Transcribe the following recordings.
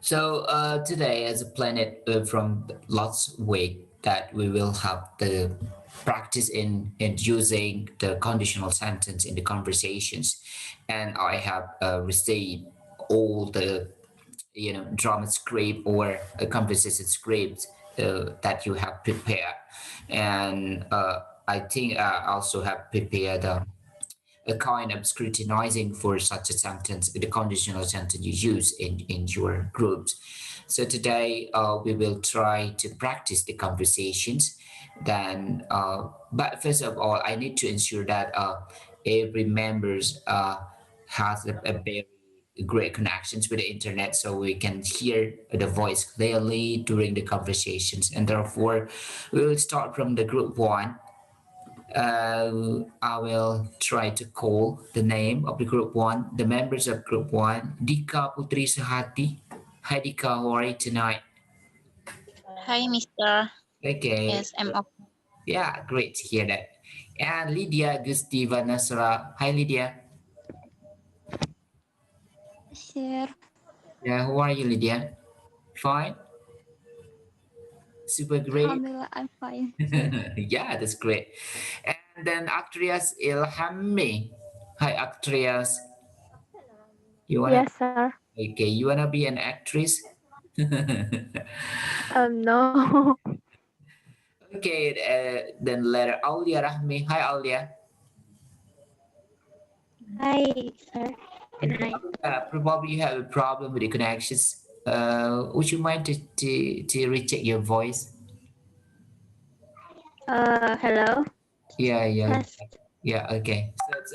So today, as a planet from last week, that we will have the practice in using the conditional sentence in the conversations, and I have received all the drama script or a conversation script that you have prepared, and I think I also have prepared. A kind of scrutinizing for such a sentence, the conditional sentence you use in your groups. So today we will try to practice the conversations. But first of all, I need to ensure that every members has a very great connections with the internet so we can hear the voice clearly during the conversations, and therefore we will start from the group one. I will try to call the name of the group one, the members of group one. Dika Putri Sehati. Hi Dika, how are you tonight? Hi, Mister. Okay, Yes, I'm okay. yeah, great to hear that. And Lydia Gustiva Nasra. Hi Lydia. Share. Yeah, how are you, Lydia? Fine? Super great. Alhamdulillah, I'm fine, sir. Yeah, that's great. And then Actrias Ilhami. Hi Actrias. You wanna Yes, sir. okay, you wanna be an actress? No. Okay, then letter Aulia Rahmi. Hi, Aulia. Hi, sir. Good Okay, night. probably you have a problem with the connections. Would you mind to recheck your voice? Hello. Yeah, yeah, Test. yeah. Okay, so it's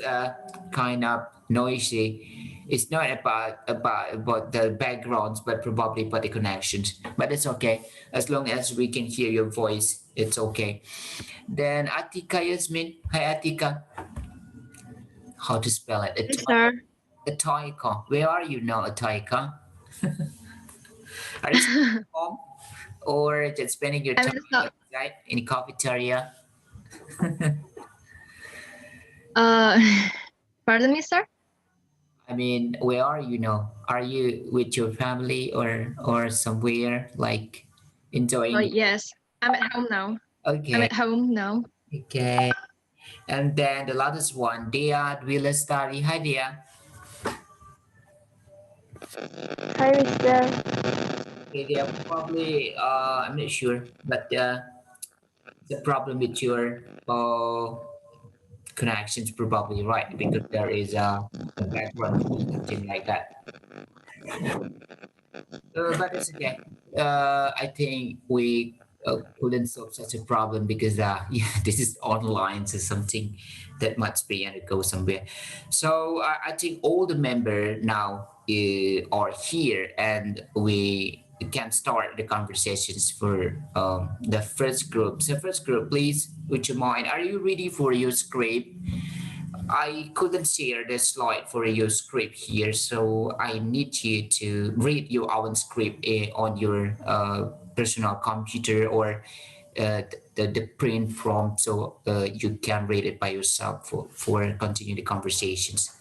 kind of noisy. It's not about the backgrounds, but probably about the connections. But it's okay as long as we can hear your voice. It's okay. Then Atika Yasmin. Hi, Atika. How to spell it? Yes, sir. Atoika. Where are you now, Atoika? Are you still at home or just spending your I'm time in the outside in the cafeteria? uh, pardon me, sir. I mean, where are you now? Are you with your family or somewhere like Oh enjoying? yes, I'm at home now. I'm Okay, at home now. okay. And then the latest one, Dia Dwilastari. Hi, Dia. Hi, Mister. Okay, Dia, probably, I'm not sure, but the problem with your connections probably right because there is a background noise, something like that. But it's okay. I think we couldn't solve such a problem because yeah, this is online, so something that must be and it goes somewhere. So I think all the member now are here, and we can start the conversations for the first group. So first group, please, would you mind? Are you ready for your script? I couldn't share the slide for your script here, so I need you to read your own script on your personal computer or the print prompt, so you can read it by yourself for continue the conversations.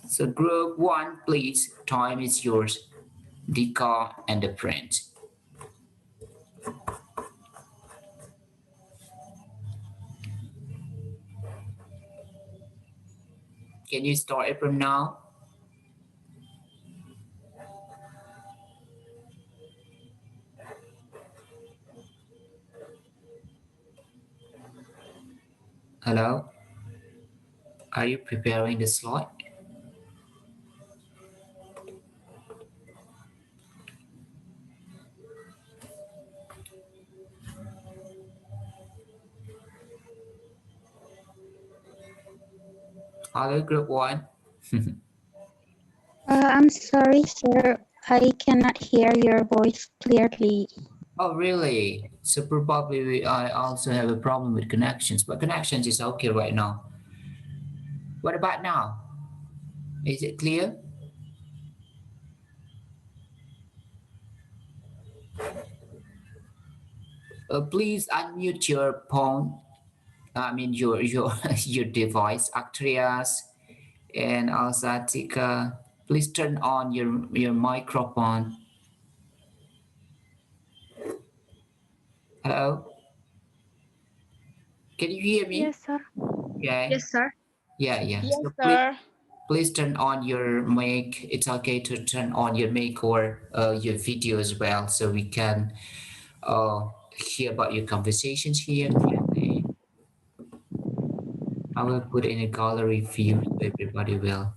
So group one, please. Time is yours. The car and the print. Can you start it from now? Hello? Are you preparing the slide? Hello, group one. I'm sorry, sir. I cannot hear your voice clearly. Oh, really? So probably I also have a problem with connections, but connections is okay right now. What about now? Is it clear? Please unmute your phone. I mean your your device, Actrias and Alsatica. Please turn on your microphone. Hello? Can you hear me? Yes, sir. Okay. Yes, sir. Yeah, yeah. Yes, So sir. please turn on your mic. It's okay to turn on your mic or your video as well, so we can hear about your conversations here. I will put in a gallery view so everybody will.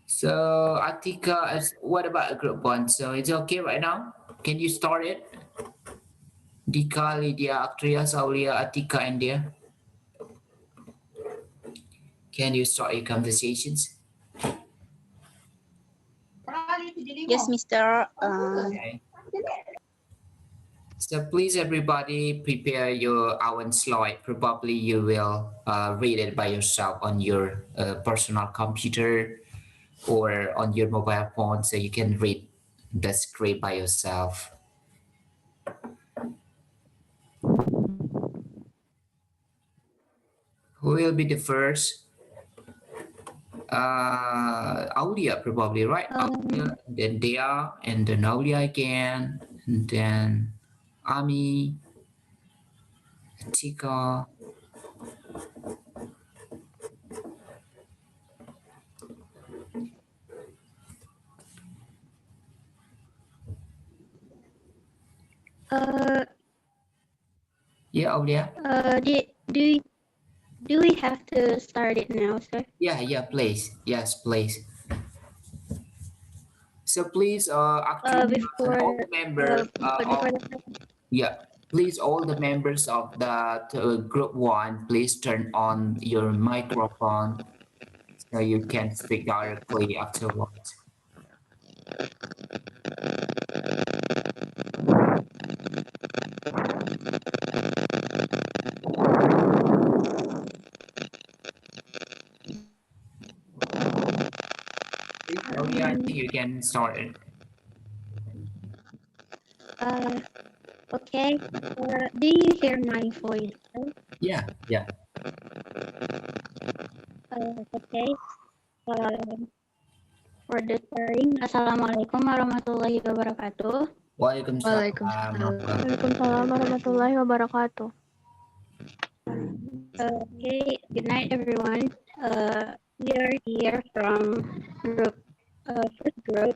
So Atika, what about a group one? So it's okay right now? Can you start it? Dika, Lydia, Aktria, Saulia, Atika, and Dia. Can you start your conversations? Yes, Mr. Okay. So please, everybody, prepare your own slide. Probably you will read it by yourself on your personal computer or on your mobile phone, so you can read the script by yourself. Who will be the first? Aulia, probably, right? Aulia, then Dea, and then Aulia again, and then Ami, Tika. Uh, Yeah, Aulia. Do we have to start it now, sir? Yeah, please. Yes, please. So please, actually, and all Before the members before of, the yeah, please, all the members of that group one, please turn on your microphone so you can speak directly afterwards. Please, oh yeah, I think you can start it. uh, okay. Do you hear my voice, sir? Yeah. Okay. For the starting, Assalamualaikum warahmatullahi wabarakatuh. Waalaikumsalam. Waalaikumsalam warahmatullahi wabarakatuh. Okay, good night, everyone. We are here from group first group.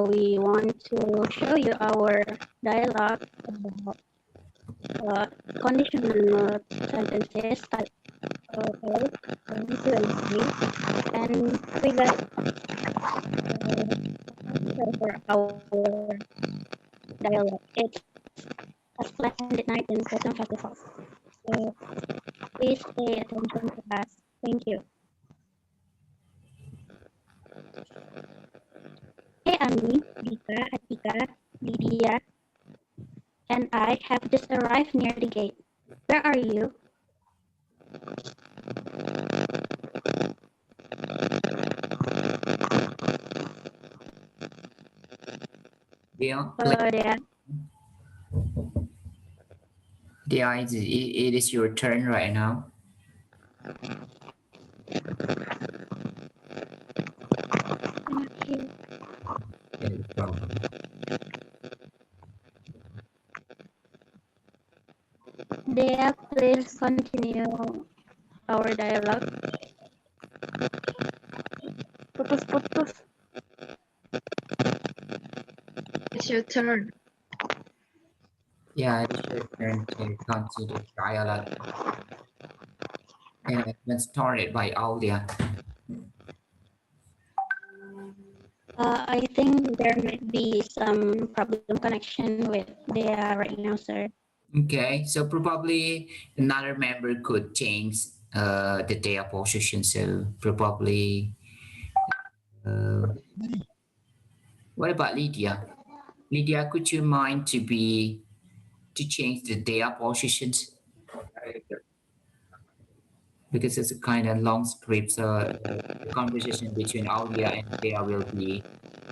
We want to show you our dialogue about conditional sentences type okay, 1, 2, and 3. And we got for our dialogue. It's a splendid night in Autumn Festival. So please pay attention to us. Thank you. Hey Ami, Dika, Atika, Lydia, and I have just arrived near the gate. Where are you? Yeah, There. yeah, it is your turn right now. Okay. No problem. There, please continue our dialogue. Putus-putus. It's your turn. Yeah, it is your turn to continue the dialogue. And it was started by Aulia. I think there might be some problem connection with there right now, sir. Okay, so probably another member could change the data position. So probably, uh, what about Lydia? Lydia, could you mind to change the data positions? Because it's a kind of long script, so the conversation between Aulia and Dea will be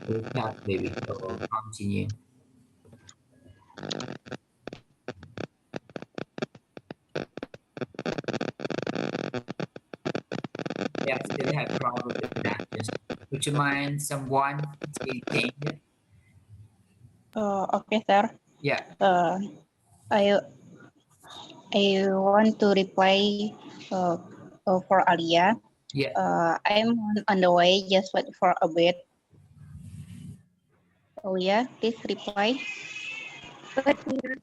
recap maybe. So continue. Yeah, I still have problem with connections. Would you mind someone to change it? Okay, sir. Yeah. Uh, I I want to reply for Alia. Yeah. I'm on the way. Just wait for a bit. Alia, please reply. But we are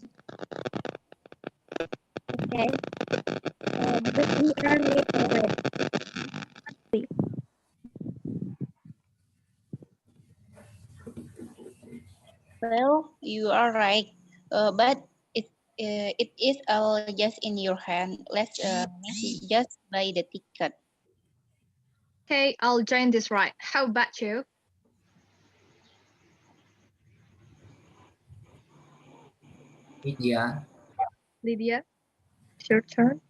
okay. But we are late already. Well, you are right. But it is all just in your hand. Let's just buy the ticket. Okay, I'll join this ride. How about you? Lydia, Lydia, it's your turn.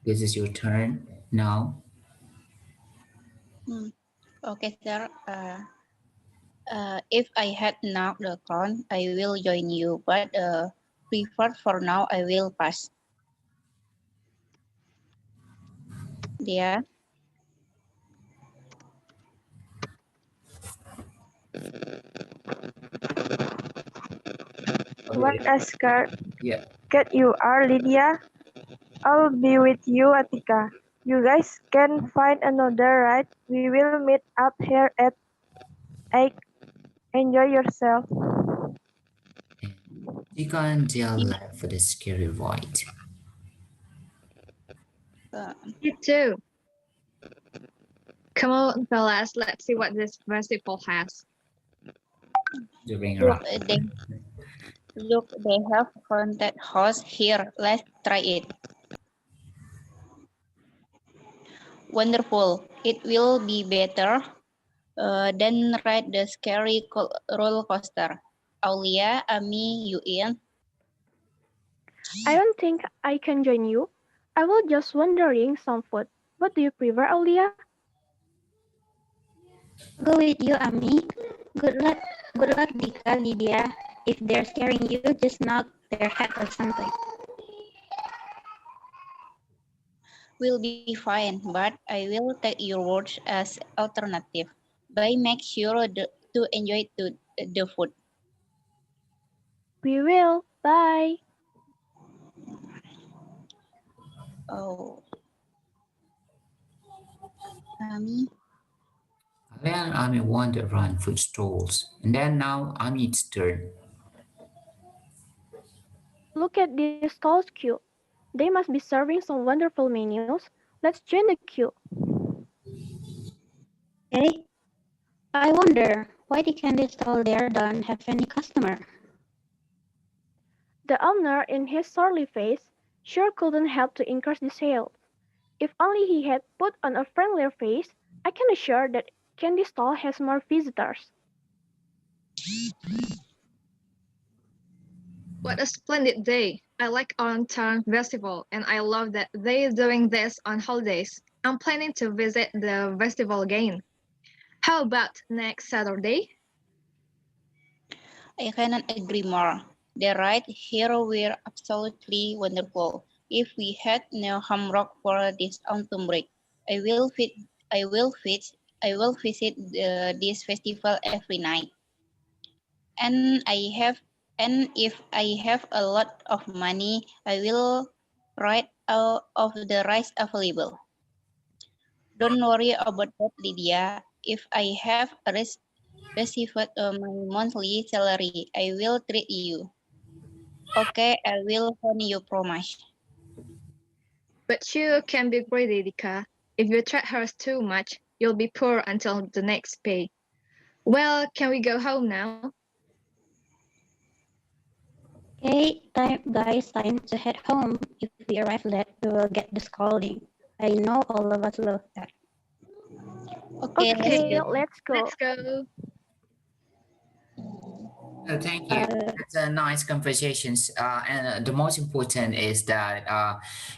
this is your turn now. Okay, sir. If I had knocked the crown, I will join you. But prefer for now, I will pass. Yeah. What Okay. a scared Yeah. cat you are, Lydia. I'll be with you, Atika. You guys can find another ride. We will meet up here at 8. Enjoy yourself. And Tika and Dale left for the scary ride Uh, You too. Come on, fellas, let's see what this festival has. during look, around. they have haunted house here. Let's try it. Wonderful. It will be better than ride the scary roller coaster. Aulia, Ami, you in? I don't think I can join you. I will just wondering some food. What do you prefer, Aulia? I'll go with you, Ami. Good luck. Good luck, Dika, Lydia. If they're scaring you, just knock their head or something. Will be fine, but I will take your words as alternative. But make sure to enjoy the food. We will. Bye. Oh, Ami. Then Ami wandered around food stalls, and then now Ami's turn. Look at these stalls queue. They must be serving some wonderful menus. Let's join the queue. Okay. I wonder why the candy stall there don't have any customer. The owner, in his surly face, sure couldn't help to increase the sales. If only he had put on a friendlier face, I can assure that candy stall has more visitors. What a splendid day. I like on town festival and I love that they're doing this on holidays. I'm planning to visit the festival again. How about next Saturday? I cannot agree more. The ride here were absolutely wonderful. If we had no Hamrock for this autumn break, I will fit. I will fit. I will visit this festival every night. And I have. And if I have a lot of money, I will ride out of the rides available. Don't worry about that, Lydia. If I have received my monthly salary, I will treat you. Okay, I will honor your promise. But you can be greedy, Dika. If you treat her too much, you'll be poor until the next pay. Well, can we go home now? Okay, time to head home. If we arrive late, we will get the scolding. I know all of us love that. Okay, let's Okay, go. let's go. Let's go. Thank you. Uh, That's a nice conversations. And the most important is that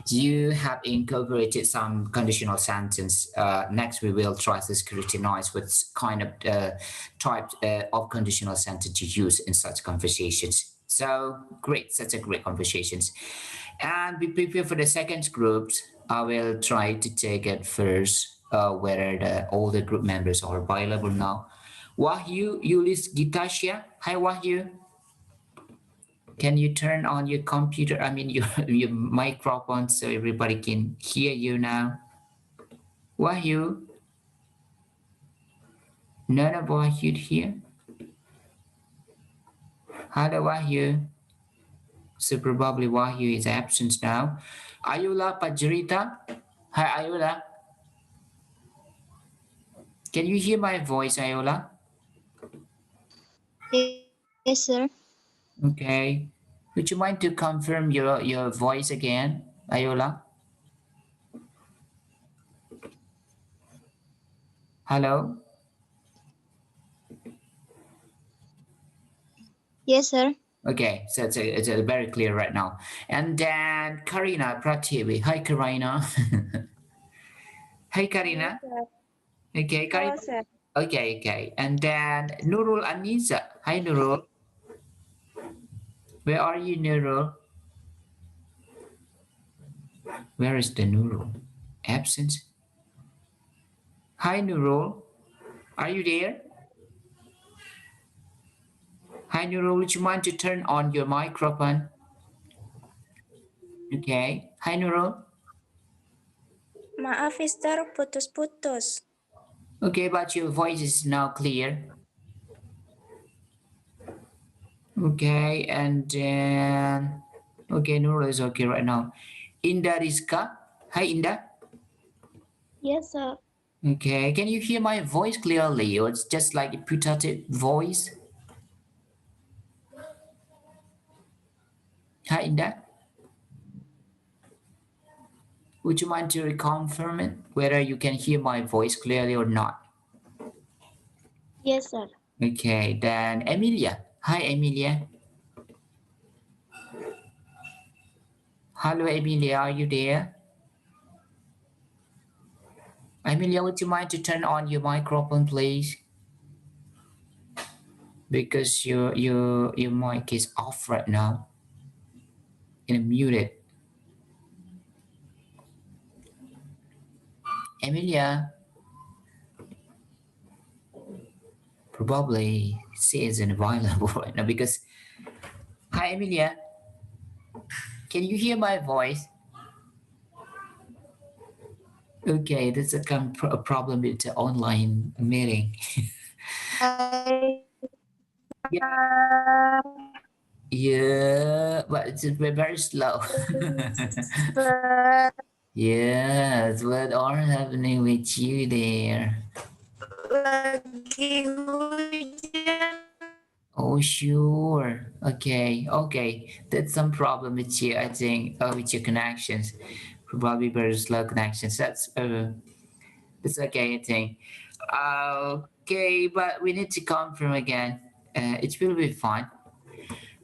you have incorporated some conditional sentence. Next, we will try to scrutinize what kind of type of conditional sentence you use in such conversations. So great, such a great conversations. And we prepare for the second group. I will try to take it first, whether all the group members are available now. Wahyu, Yulis, Gitasha. Hi, Wahyu. Can you turn on your computer? I mean, your, your microphone so everybody can hear you now. Wahyu. None of Wahyu here. Hello, Wahyu. So probably Wahyu is absent now. Ayula Pajrita. Hi, Ayula. Can you hear my voice, Ayula? Yes, sir. Okay. Would you mind to confirm your voice again, Ayula? Hello? Yes, sir. Okay, so it's very clear right now. And then Karina Prativi. Hi, Karina. Hi, Hello, Karina. sir. Okay, Hello, Karina. sir. Okay. And then Nurul Anisa. Hi, Nurul. Where are you, Nurul? Where is the Nurul? Absence. Hi, Nurul. Are you there? Hi, Nurul. Would you mind to turn on your microphone? Okay. Hi, Nurul. Maaf, Mister, putus-putus. Okay, but your voice is now clear. Okay, and then okay, Nurul is okay right now. Inda Rizka. Hi, Inda. Yes, sir. Okay, can you hear my voice clearly, or it's just like a putative voice? Hi, Inda. Would you mind to reconfirm it whether you can hear my voice clearly or not? Yes, sir. Okay, then Emilia. Hi, Emilia. Hello, Emilia. Are you there? Emilia, would you mind to turn on your microphone, please? Because your mic is off right now and muted. Emilia, probably she isn't available right now because. Hi, Emilia. Can you hear my voice? Okay, there's a problem with the online meeting. Hi, Yeah, sir. yeah, but it's very slow. Sir. Yes, what are happening with you there? Lagi hujan. Oh, sure. Okay. That's some problem with you, I think, with your connections. Probably very slow connections. That's okay, I think. Okay, but we need to confirm again. It will be fine.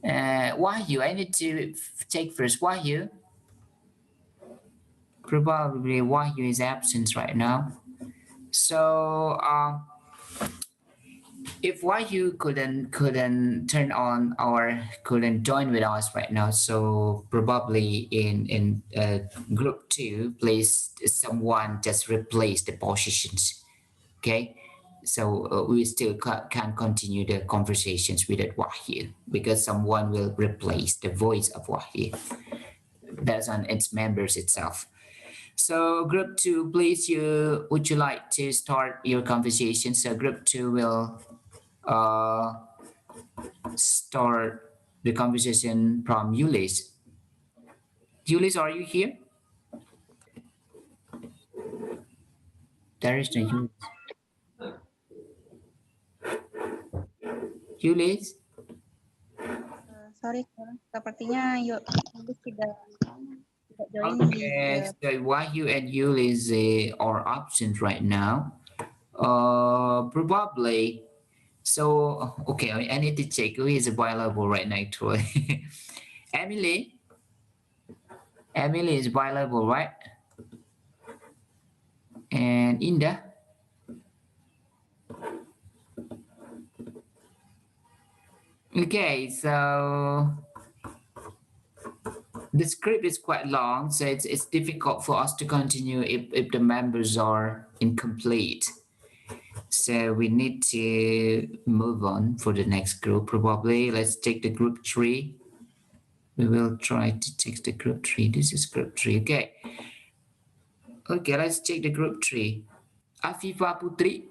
Wahyu, I need to take first. Wahyu, probably Wahyu is absent right now. So if Wahyu couldn't turn on or couldn't join with us right now, so probably in group two, please someone just replace the positions. Okay, so we still can continue the conversations with Wahyu because someone will replace the voice of Wahyu. That's on its members itself. So group two, please, you would you like to start your conversation? So group two will uh, start the conversation from Yulis. Yulis, are you here? There is no Yulis. Yulis? Sorry, sir. Sepertinya yuk Yulis tidak join di Okay, so Wahyu and Yulis are absent right now. Probably. So, okay, I need to check who is available right now, Troy. Emily? Emily is available, right? And Inda? Okay, so the script is quite long, so it's difficult for us to continue if the members are incomplete. So we need to move on for the next group probably. Let's take the group 3. We will try to take the group 3. This is group 3. Okay. Okay, let's take the group 3. Afifa Putri.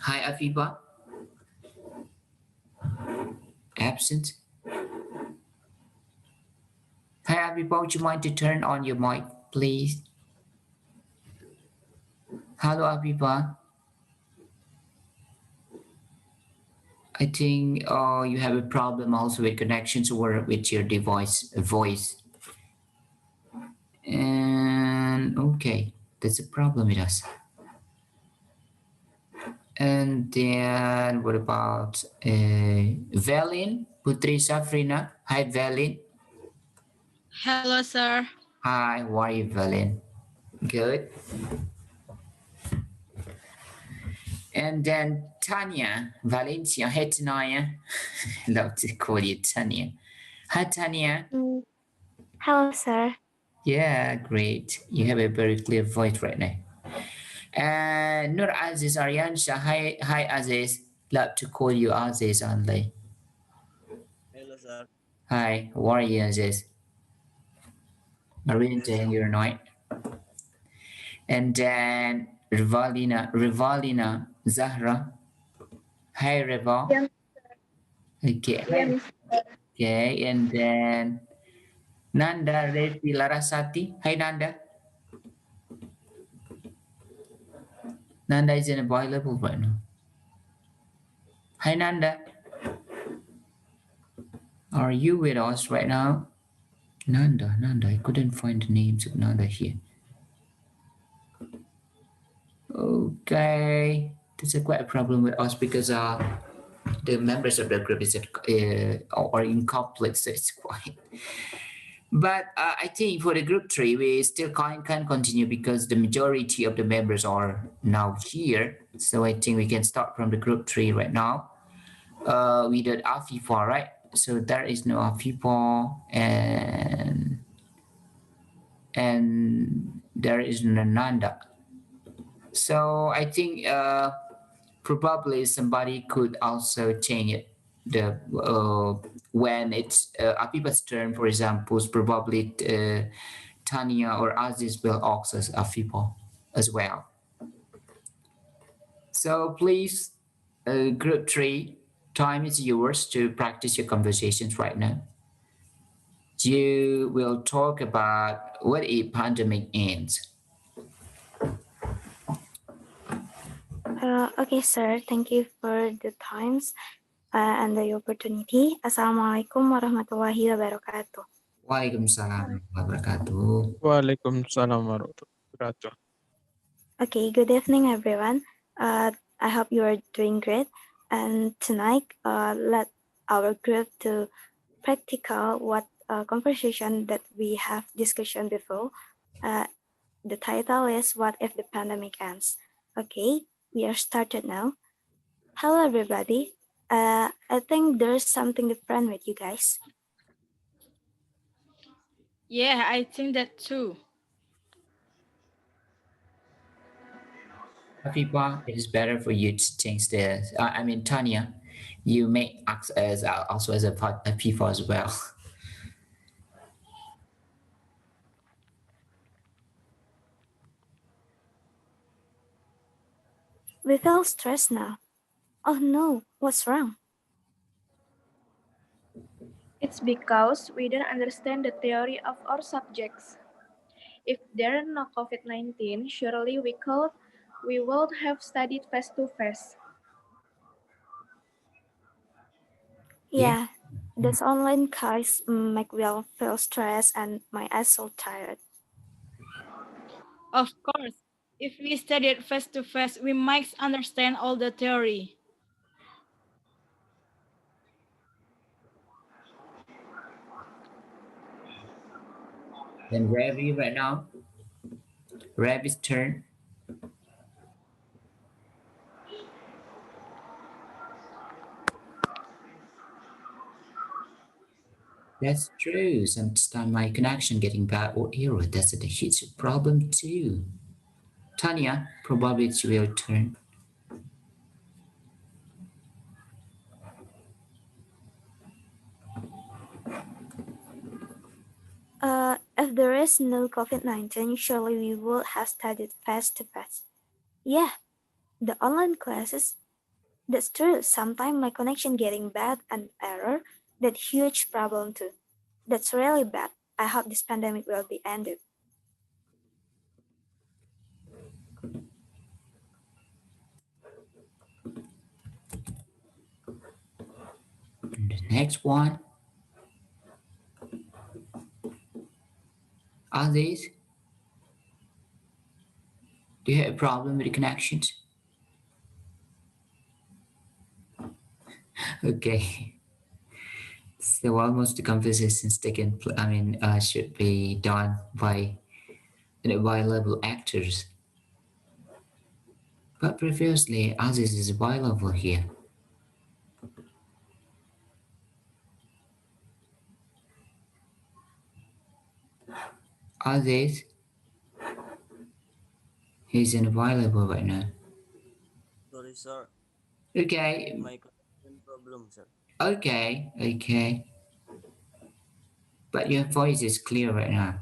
Hi Afifa. Absent. Hi Afifa, would you mind to turn on your mic, please? Hello Afifa. I think you have a problem also with connections or with your device voice. And okay, that's a problem with us. And then what about Velin, Putri Safrina? Hi Velin. Hello, sir. Hi, how are you, Velin? Good. And then Tanya, Valencia. Hey Tanya. Love to call you Tanya. Hi Tanya. Hello, sir. Yeah, great. You have a very clear voice right now. And Nur Aziz Aryansha. Hi Aziz. Love to call you Aziz only. Hello, sir. Hi, how are you, Aziz? Marine you're not. And then Rivalina Zahra. Hi Rival. Yeah, Okay. yeah, Hi. Okay. And then Nanda Reti Larasati. Hi Nanda. Nanda isn't available right now. Hi Nanda. Are you with us right now? Nanda. I couldn't find the names of Nanda here. Okay. There's quite a problem with us because the members of the group is are incomplete, so it's quite. But I think for the group 3, we still can continue because the majority of the members are now here. So I think we can start from the group 3 right now. We did Afifa, right? So there is no Afifa and there is Nanda. So I think probably somebody could also change it. The when it's Afifa's turn, for example, probably Tanya or Aziz will access Afifa as well. So please, group 3, time is yours to practice your conversations right now. You will talk about what a pandemic ends. Okay, sir. Thank you for the times and the opportunity. Assalamualaikum warahmatullahi wabarakatuh. Waalaikumsalam warahmatullahi wabarakatuh. Waalaikumsalam warahmatullahi wabarakatuh. Okay, good evening, everyone. I hope you are doing great. And tonight, let our group to practical what conversation that we have discussion before. The title is "What if the pandemic ends?" Okay, we are started now. Hello, everybody. I think there's something different with you guys. Yeah, I think that too. Afifa, it is better for you to change the. I mean, Tanya, you may act as also as a part Afifa as well. We feel stressed now. Oh no, what's wrong? It's because we don't understand the theory of our subjects. If there are no COVID-19, surely we would have studied face to face. Yeah, this online class make me feel stressed and my eyes so tired. Of course, if we studied face to face, we might understand all the theory. Then Ravi right now. Ravi's turn. That's true. Sometimes my connection getting bad or error. That's a huge problem too. Tanya, probably it's your turn. If there is no COVID-19, surely we would have studied face to face. Yeah, the online classes. That's true. Sometimes my connection getting bad and error. That huge problem too. That's really bad. I hope this pandemic will be ended. And the next one, Aziz, do you have a problem with the connections? Okay. So almost the conversations taken, should be done by bi-level actors. But previously, Aziz is bi-level here. Aziz, he's in bi-level right now. Sorry, sir. Okay, My connection problem, sir. okay. But your voice is clear right now.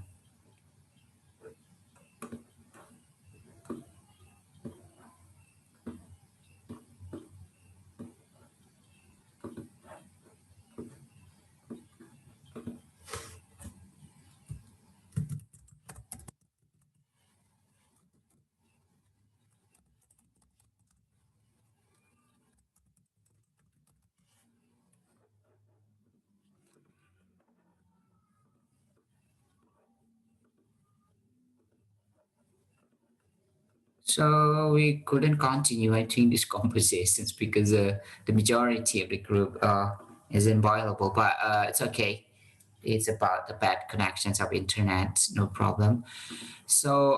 So we couldn't continue, I think, these conversations because the majority of the group is inviolable. But it's okay. It's about the bad connections of internet, no problem. So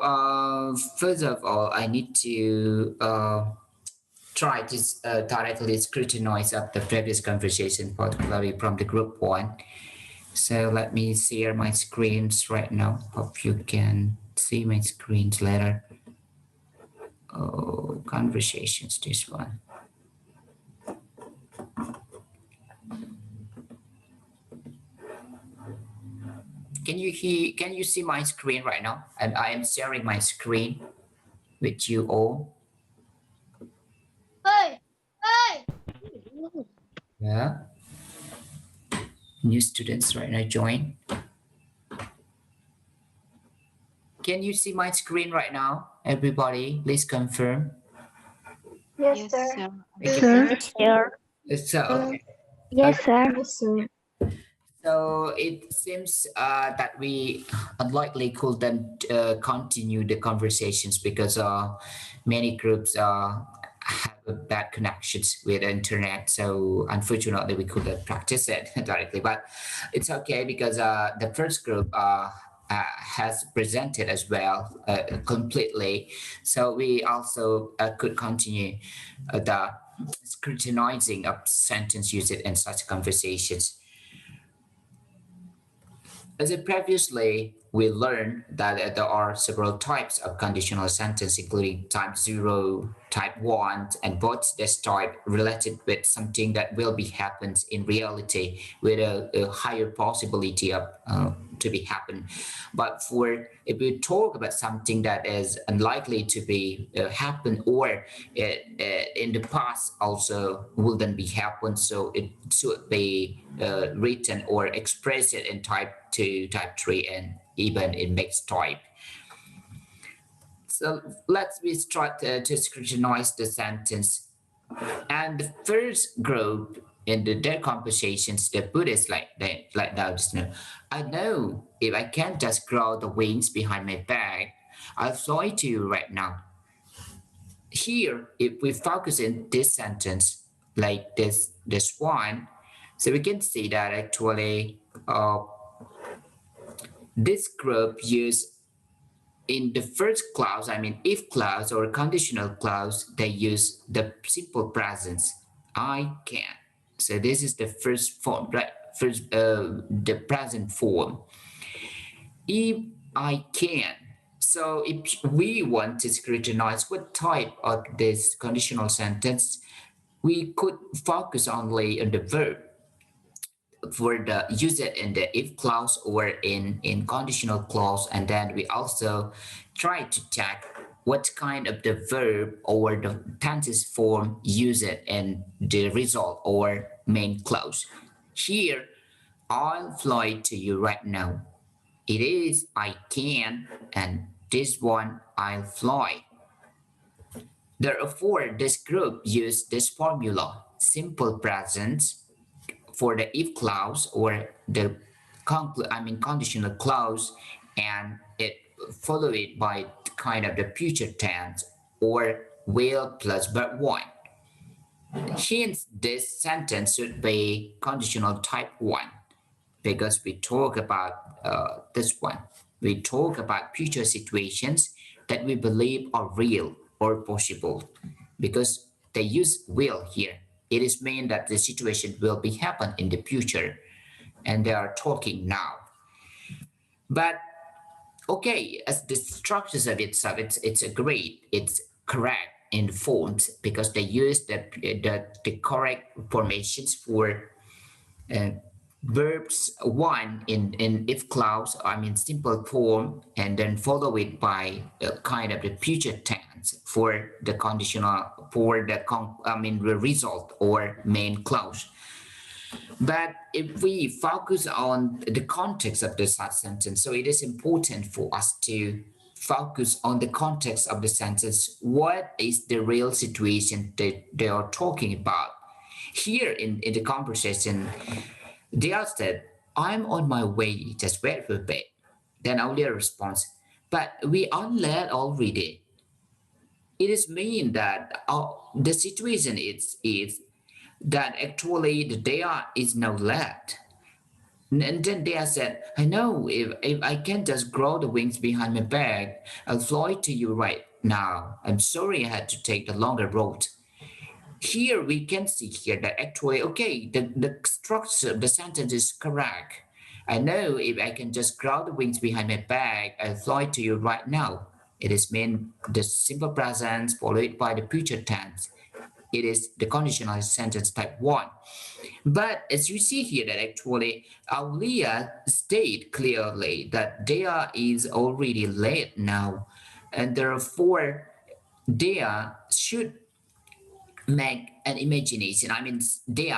first of all, I need to try to directly scrutinize up the previous conversation, particularly from the group one. So let me share my screens right now. Hope you can see my screens later. Oh, conversations, this one. Can you see my screen right now? And I am sharing my screen with you all. Hey, hey. Yeah. New students right now join. Can you see my screen right now? Everybody, please confirm. Yes, Yes, sir. sir. Yes, Okay. sir. Here. So okay. Yes, Okay. sir. Yes, sir. So it seems that we unlikely couldn't continue the conversations because many groups have bad connections with the internet. So unfortunately, we couldn't practice it directly. But it's okay because the first group has presented as well completely. So we also could continue the scrutinizing of sentence usage in such conversations. As in previously, we learned that there are several types of conditional sentence, including type 0, type 1, and both this type related with something that will be happens in reality with a higher possibility of to be happen. But for if we talk about something that is unlikely to be happen or in the past also wouldn't be happen, so it should be written or expressed in type 2, type 3, and even in mixed type. So let's we start to scrutinize the sentence. And the first group in their conversations, they put it like that. You know, I know if I can't just grow the wings behind my back, I'll fly to you right now. Here, if we focus in this sentence, like this one, so we can see that actually this group use in the first clause, I mean if clause or conditional clause, they use the simple presence. I can. So this is the first form, right? First, the present form. If I can. So if we want to scrutinize what type of this conditional sentence, we could focus only on the verb for the use it in the if clause or in conditional clause, and then we also try to check what kind of the verb or the tenses form use it in the result or main clause. Here, I'll fly to you right now. It is I can, and this one I'll fly. Therefore, this group used this formula: simple present for the if clause or the conditional clause, and it followed by kind of the future tense or will plus but one. Hence, this sentence should be conditional type one because we talk about this one. We talk about future situations that we believe are real or possible because they use will here. It is mean that the situation will be happen in the future and they are talking now. But okay, as the structures of itself, it's a great, it's correct in forms because they use the correct formations for uh, verbs one in if clause, simple form, and then follow it by kind of the future tense for the conditional for the the result or main clause. But if we focus on the context of the such sentence, so it is important for us to focus on the context of the sentence. What is the real situation that they are talking about? Here in the conversation, they are said, I'm on my way, just wait for a bit. Then only a response, but we are late already. It is mean that the situation is that actually the data is now late. And then they said, I know if I can just grow the wings behind my back, I'll fly to you right now. I'm sorry I had to take the longer road. Here we can see here that actually, okay, the structure of the sentence is correct. I know if I can just grow the wings behind my back, I'll fly to you right now. It is mean the simple present followed by the future tense. It is the conditional sentence type 1. But as you see here that actually Aulia state clearly that Dea is already late now, and therefore Dea should make an imagination. Dea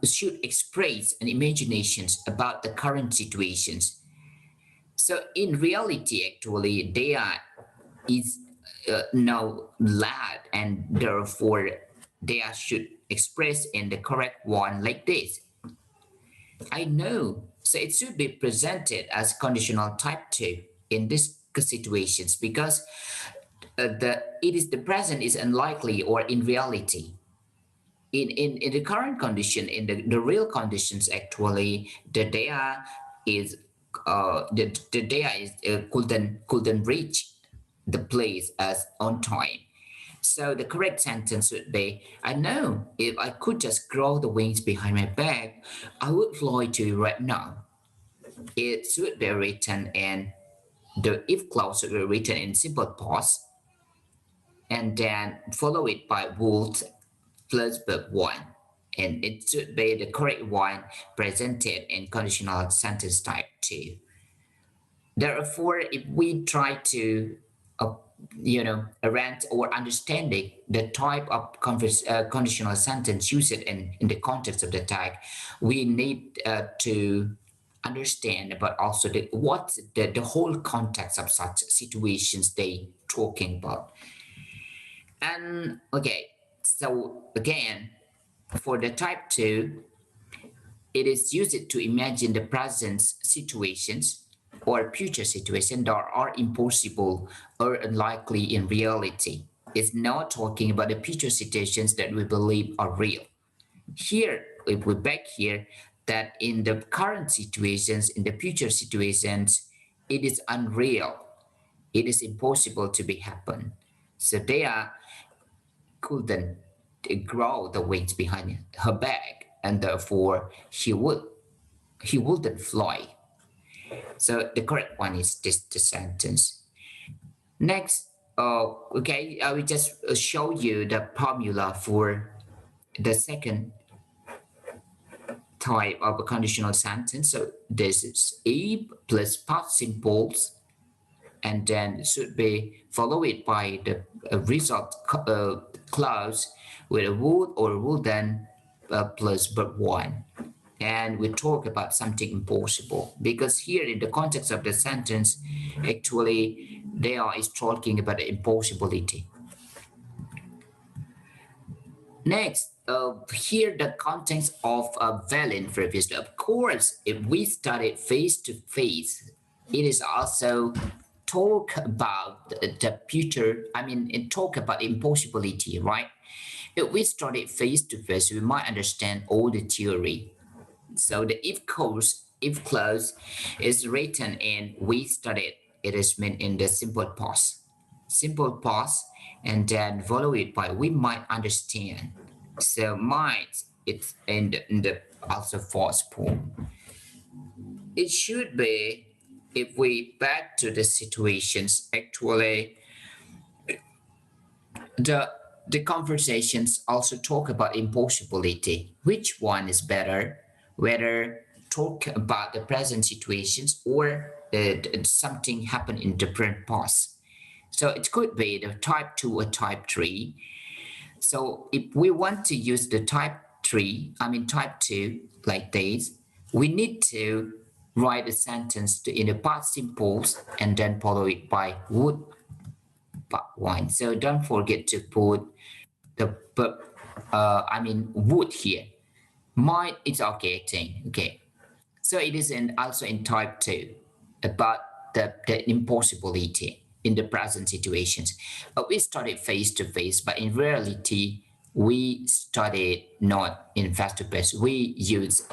should express an imaginations about the current situations. So in reality, actually, Dea is now lad, and therefore they should express in the correct one like this. I know. So it should be presented as conditional type 2 in these situations because the present is unlikely or in reality. In the current condition, in the real conditions, actually, the data is the data is couldn't reach the place as on time. So the correct sentence would be, I know if I could just grow the wings behind my back, I would fly to you right now. It should be written in the if clause should be written in simple past and then follow it by would plus verb one. And it should be the correct one presented in conditional sentence type 2. Therefore, if we try to, uh, arrange or understanding the type of conditional sentence used in the context of the tag, we need to understand, but also what's the whole context of such situations they talking about. And okay, so again, for the type 2, it is used to imagine the present situations or future situations that are impossible or unlikely in reality. It's not talking about the future situations that we believe are real. Here, if we back here, that in the current situations, in the future situations, it is unreal. It is impossible to be happen. So they couldn't grow the wings behind her back, and therefore he wouldn't fly. So the correct one is this the sentence. Next, okay, I will just show you the formula for the second type of a conditional sentence. So this is if plus past simples, and then should be followed by the result clause with a would or wouldn't plus but one. And we talk about something impossible because here in the context of the sentence, actually they are is talking about the impossibility. Next, here the contents of a valid previously. Of course, if we study face to face, it is also talk about the future. I mean, it talk about impossibility, right? If we study face to face, we might understand all the theory. So the if clause is written in we studied. It is meant in the simple past, and then follow it by we might understand. So might it's in the also false form. It should be if we back to the situations actually the the conversations also talk about impossibility. Which one is better? Whether talk about the present situations or something happened in different past. So it could be the type 2 or type 3. So if we want to use the type 2 like this, we need to write a sentence in the past simples and then follow it by would but one. So don't forget to put the would here. Might is okay thing. Okay. So it is also in type 2 about the impossibility in the present situations. We studied face to face, but in reality, we studied not in face to face. We use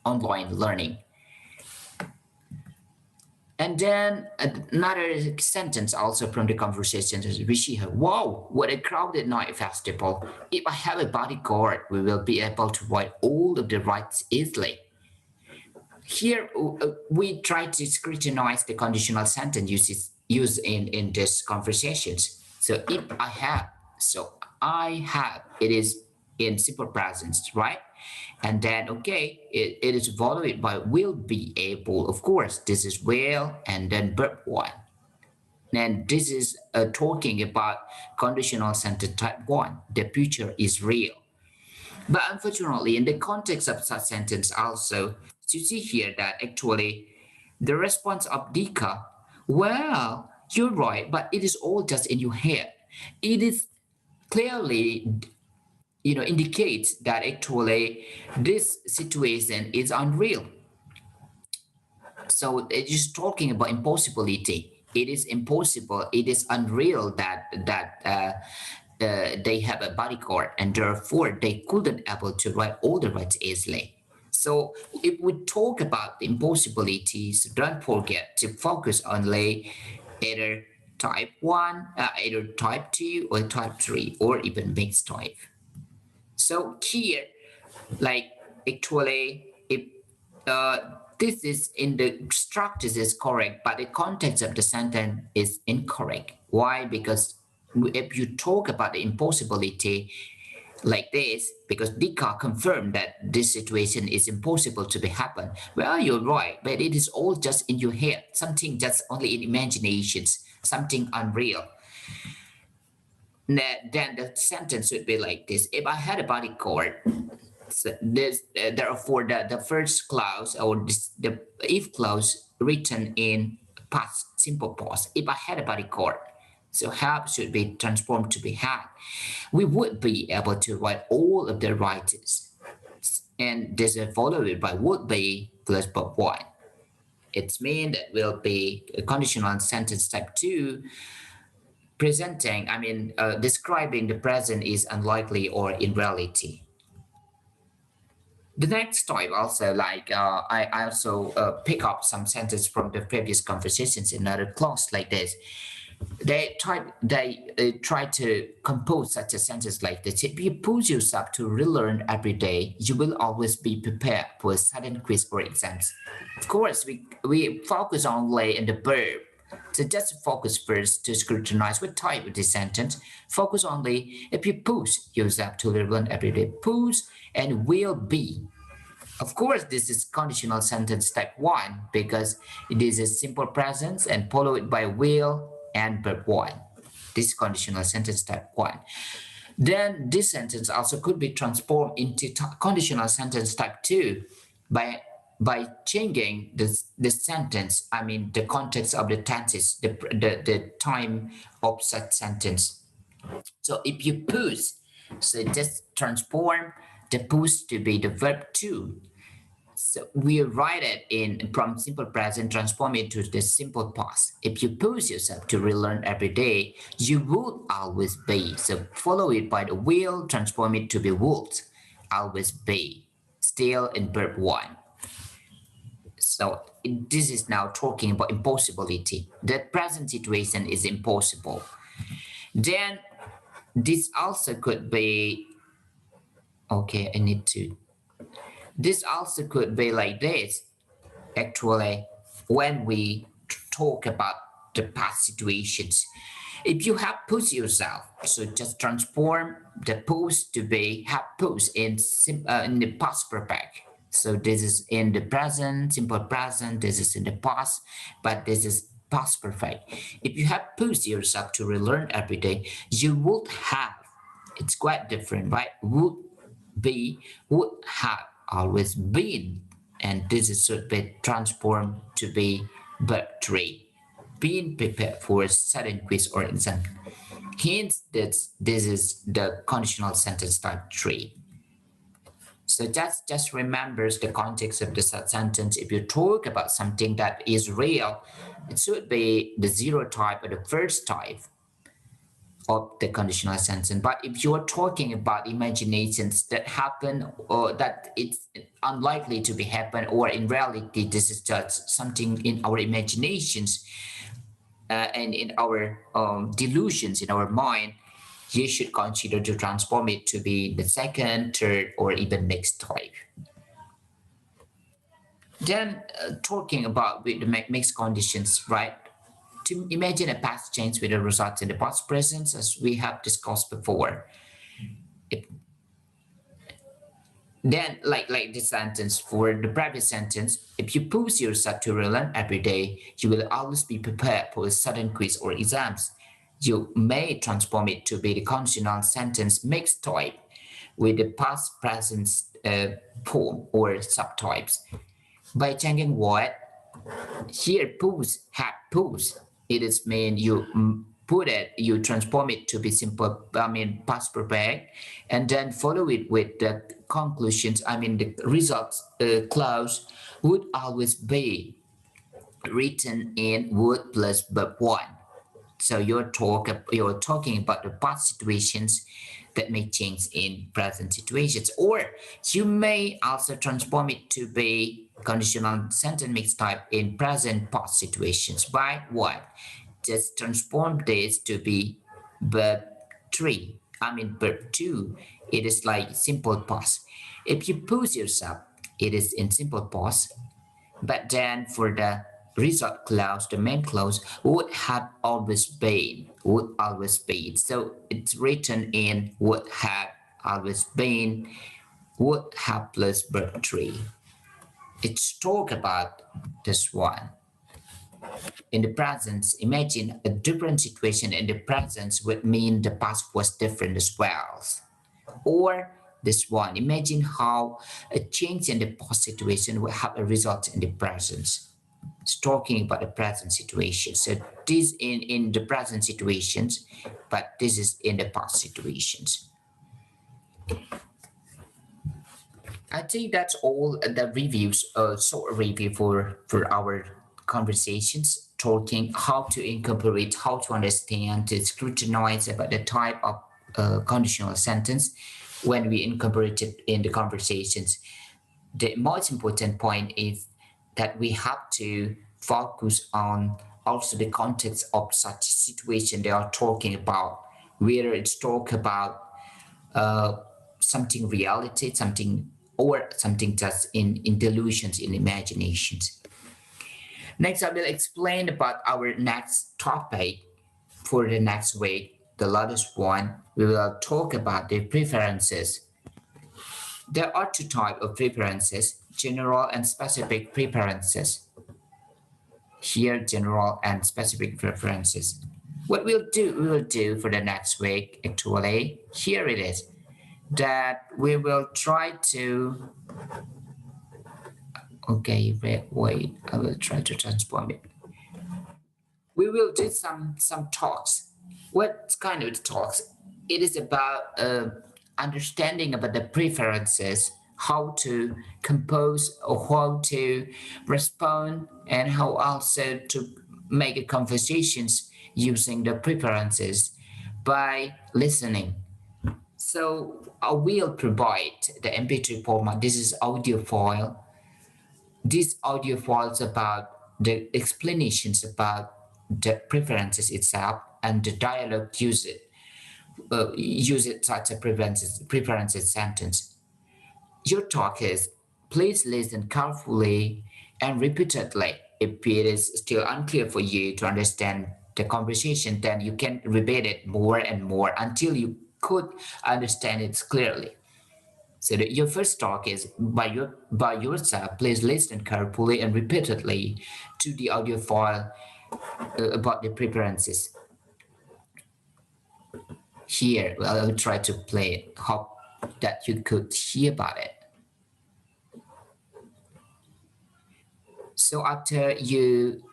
online learning. And then another sentence also from the conversation is we see her, wow, what a crowded night festival. If I have a bodyguard, we will be able to write all of the rights easily. Here, we try to scrutinize the conditional sentence used in these conversations. So if I have, so I have, it is in simple present, right? And then, okay, it is followed by will be able. Of course, this is will, and then verb one. And this is talking about conditional sentence type one. The future is real. But unfortunately, in the context of such sentence also, you see here that actually the response of Dika, well, you're right, but it is all just in your head. It is clearly, indicates that actually this situation is unreal. So it is talking about impossibility. It is impossible. It is unreal that they have a bodyguard, and therefore they couldn't able to write all the rights easily. So if we talk about the impossibilities, don't forget to focus only either type 1, either type 2 or type 3 or even mixed type. So here, like actually, if this is in the structure is correct, but the context of the sentence is incorrect. Why? Because if you talk about the impossibility like this, because Descartes confirmed that this situation is impossible to be happen. Well, you're right, but it is all just in your head, something just only in imaginations, something unreal. Then the sentence would be like this: if I had a bodyguard, so this therefore the first clause or the if clause written in past simple past. If I had a bodyguard, so have should be transformed to be had. We would be able to write all of the writers, and this is followed by would be plus but one. It's mean that will be a conditional sentence type 2 presenting, describing the present is unlikely or in reality. The next type also, I also pick up some sentences from the previous conversations in another class like this. They try to compose such a sentence like this: if you push yourself to relearn every day, you will always be prepared for a sudden quiz or exams. Of course, we focus only on the verb, So just focus first to scrutinize what type of the sentence. Focus only if you push yourself to learn every day. Push and will be. Of course, this is conditional sentence type 1 because it is a simple present and followed by will and verb 1. This is conditional sentence type 1. Then this sentence also could be transformed into conditional sentence type 2 by changing this sentence, I mean the context of the tenses, the time of such sentence. So if you push, so just transform the push to be the verb to. So we write it in from simple present, transform it to the simple past. If you push yourself to relearn every day, you would always be. So follow it by the will, transform it to be would always be. Still in verb 1. So this is now talking about impossibility. The present situation is impossible. Then this also could be, okay, I need to, this also could be like this. Actually, when we talk about the past situations, if you have pushed yourself, so just transform the push to be have pushed in the past perfect. So this is in the present, simple present. This is in the past, but this is past perfect. If you have pushed yourself to relearn every day, you would have. It's quite different, right? Would be, would have always been, and this is should be transformed to be verb 3, being prepared for a sudden quiz or exam. Hence, this is the conditional sentence type 3. So just remembers the context of the sentence. If you talk about something that is real, it should be the zero type or the first type of the conditional sentence. But if you are talking about imaginations that happen or that it's unlikely to be happen, or in reality this is just something in our imaginations and in our delusions in our mind, you should consider to transform it to be the second, third, or even next type. Then talking about with the mixed conditions, right? To imagine a past change with a result in the past present, as we have discussed before. If, then, like the sentence for the previous sentence, if you push yourself to relearn every day, you will always be prepared for a sudden quiz or exams. You may transform it to be the conditional sentence mixed type with the past present form or subtypes. By changing what here push have push, it is mean you put it, you transform it to be simple, I mean past perfect, and then follow it with the conclusions, I mean the results clause would always be written in would plus verb 1. So you're talking about the past situations that may change in present situations, or you may also transform it to be conditional sentence mixed type in present past situations by what? Just transform this to be verb 3. I mean verb 2. It is like simple past. If you push yourself, it is in simple past. But then for the result clause, the main clause would have always been, would always be. So it's written in would have always been, would have plus verb 3. It's talk about this one. In the present, imagine a different situation in the present would mean the past was different as well. Or this one, imagine how a change in the past situation will have a result in the present. It's talking about the present situation. So this in the present situations, but this is in the past situations. I think that's all the reviews, short review for our conversations, talking how to incorporate, how to understand, to scrutinize about the type of conditional sentence when we incorporate it in the conversations. The most important point is that we have to focus on also the context of such situation they are talking about, whether it's talk about something reality, something or something just in delusions, in imaginations. Next, I will explain about our next topic for the next week. The latest one, we will talk about the preferences. There are two types of preferences, general and specific preferences. Here, general and specific preferences. What we will do for the next week, actually, here it is, that we will try to, okay, wait, I will try to transform it. We will do some talks. What kind of talks? It is about understanding about the preferences, how to compose or how to respond, and how also to make a conversations using the preferences by listening. So I will provide the MP3 format. This is audio file. This audio files about the explanations about the preferences itself and the dialogue use it such a preferences sentence. Your talk is please listen carefully and repeatedly. If it is still unclear for you to understand the conversation, then you can repeat it more and more until you could understand it clearly. So your first talk is by yourself. Please listen carefully and repeatedly to the audio file about the preferences. Here, I will try to play it. Hope that you could hear about it. So after you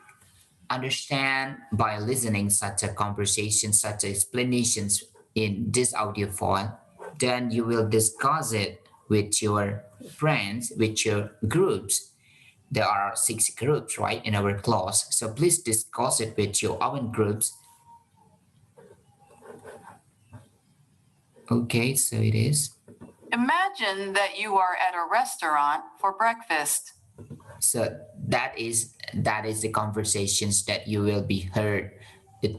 understand by listening such a conversation, such explanations in this audio file, then you will discuss it with your friends, with your groups. There are 6 groups, right, in our class. So please discuss it with your own groups. Okay, so it is. Imagine that you are at a restaurant for breakfast. So that is the conversations that you will be heard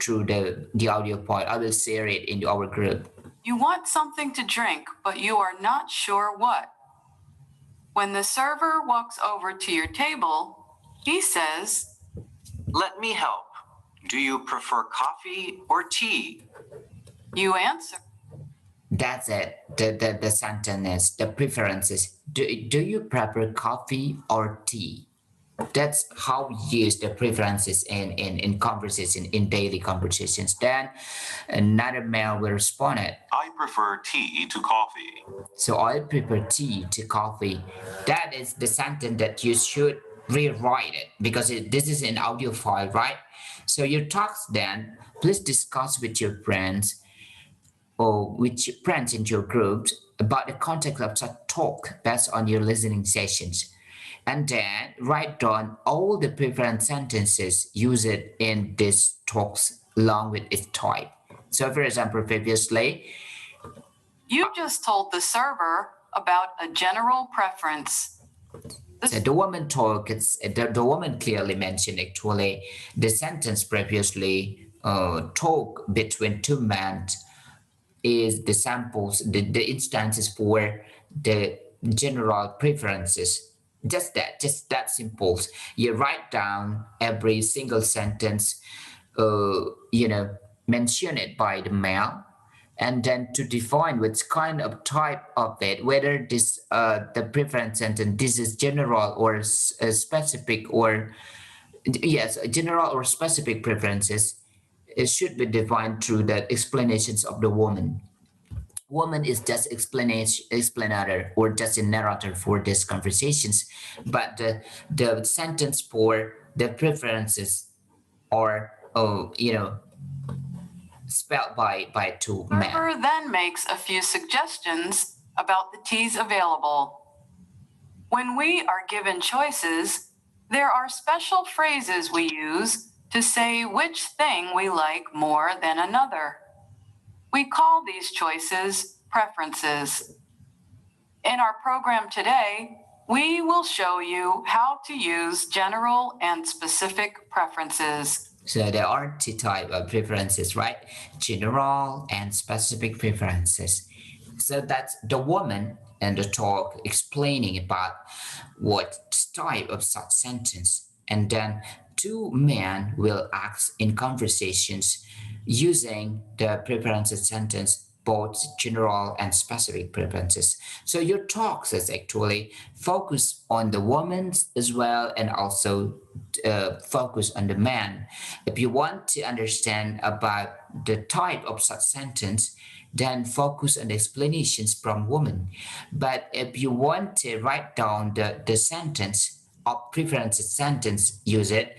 through the audio file. I will share it in our group. You want something to drink, but you are not sure what. When the server walks over to your table, he says, "Let me help. Do you prefer coffee or tea?" You answer. That's it. The sentence, the preferences. Do you prefer coffee or tea? That's how we use the preferences in conversation, in daily conversations. Then another male will respond it. "I prefer tea to coffee." So I prefer tea to coffee. That is the sentence that you should rewrite it because this is an audio file, right? So your talks then, please discuss with your friends or with your friends in your groups about the context of such talk based on your listening sessions. And then write down all the preferred sentences used in these talks along with its type. So for example, previously, you just told the server about a general preference. So the woman talk, the woman clearly mentioned actually the sentence previously talk between two men is the samples, the instances for the general preferences. Just that simple. You write down every single sentence, mention it by the male, and then to define which kind of type of it, whether this the preference sentence this is general or specific or yes, general or specific preferences. It should be defined through the explanations of the woman. Woman is just explainer or just a narrator for these conversations, but the sentence for the preferences are spelled by two men. Server then makes a few suggestions about the teas available. When we are given choices, there are special phrases we use to say which thing we like more than another. We call these choices preferences. In our program today, we will show you how to use general and specific preferences. So there are 2 types of preferences, right? General and specific preferences. So that's the woman and the talk explaining about what type of such sentence. And then two men will act in conversations using the preferences sentence, both general and specific preferences. So your talks is actually focus on the woman as well, and also focus on the man. If you want to understand about the type of such sentence, then focus on the explanations from women. But if you want to write down the sentence of preferences sentence, use it,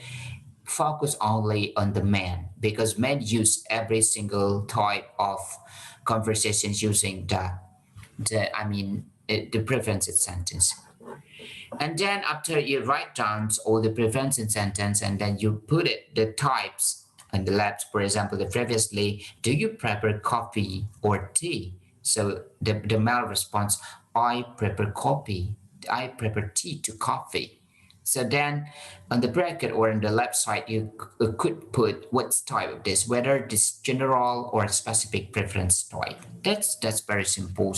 focus only on the man, because men use every single type of conversations using the preferences sentence. And then after you write down all the preferences sentence, and then you put it the types on the left. For example, the previously, do you prefer coffee or tea? So the male response, I prefer coffee. I prefer tea to coffee. So then on the bracket or on the left side, you could put what type of this, whether this general or specific preference type. That's very simple.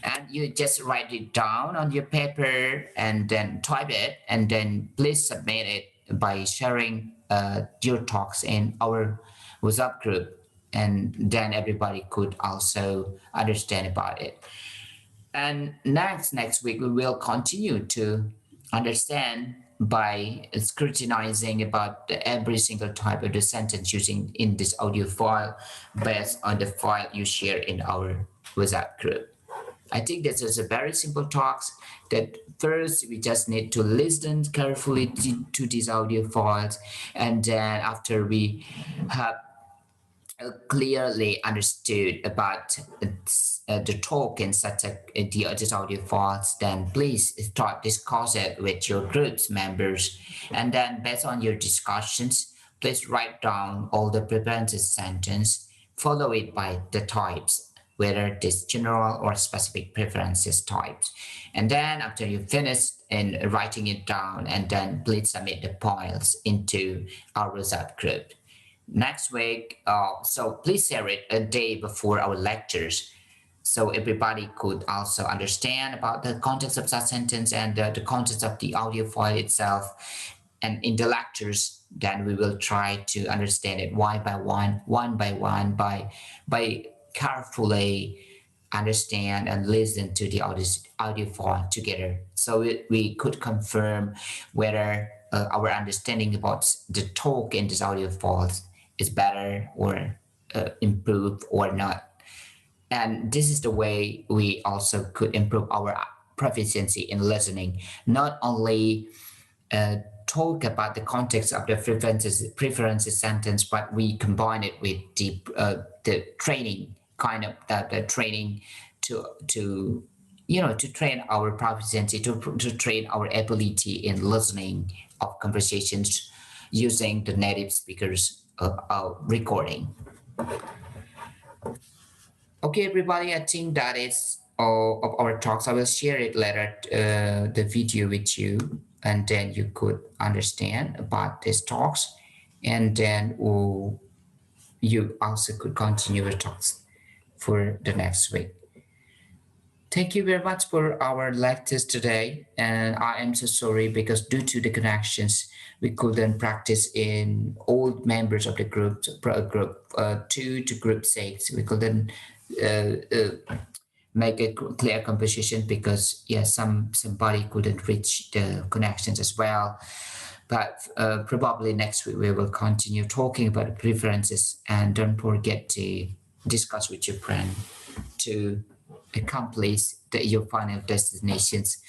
And you just write it down on your paper and then type it, and then please submit it by sharing your talks in our WhatsApp group, and then everybody could also understand about it. And next week we will continue to understand by scrutinizing about every single type of the sentence using in this audio file based on the file you share in our WhatsApp group. I think this is a very simple talks that first we just need to listen carefully to these audio files, and then after we have clearly understood about the talk in such this audio files, then please start discuss it with your group's members, and then based on your discussions, please write down all the preferences sentence, follow it by the types, whether it is general or specific preferences types. And then after you finish in writing it down, and then please submit the files into our WhatsApp group next week. So please share it a day before our lectures, so everybody could also understand about the context of that sentence and the context of the audio file itself. And in the lectures, then we will try to understand it one by one, by carefully understand and listen to the audio file together, so we could confirm whether our understanding about the talk in this audio files is better or improved or not. And this is the way we also could improve our proficiency in listening, not only uh, talk about the context of the preferences sentence, but we combine it with the training kind of the training to to train our proficiency, to train our ability in listening of conversations using the native speakers recording. Okay, everybody, I think that is all of our talks. I will share it later, the video with you, and then you could understand about these talks, and then you also could continue your talks for the next week. Thank you very much for our lectures today, and I am so sorry because due to the connections, we couldn't practice in all members of the group, group 2 to group 6. We couldn't uh, uh, make a clear composition because yes, somebody couldn't reach the connections as well. But probably next week we will continue talking about preferences, and don't forget to discuss with your friend to accomplish your final destinations.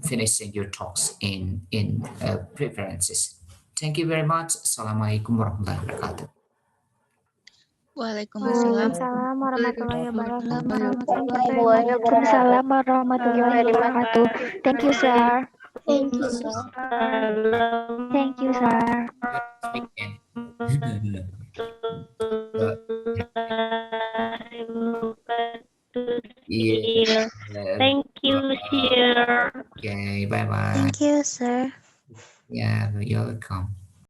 Finishing your talks in preferences. Thank you very much. Assalamualaikum warahmatullahi wabarakatuh. Waalaikumsalam. Waalaikumsalam warahmatullahi wabarakatuh. Waalaikumsalam warahmatullahi wabarakatuh. Thank you, sir. Thank you, sir. Thank you, sir. Speak in. Yeah. Thank you, sir. Okay. Bye bye. Thank you, sir. Yeah, you're welcome.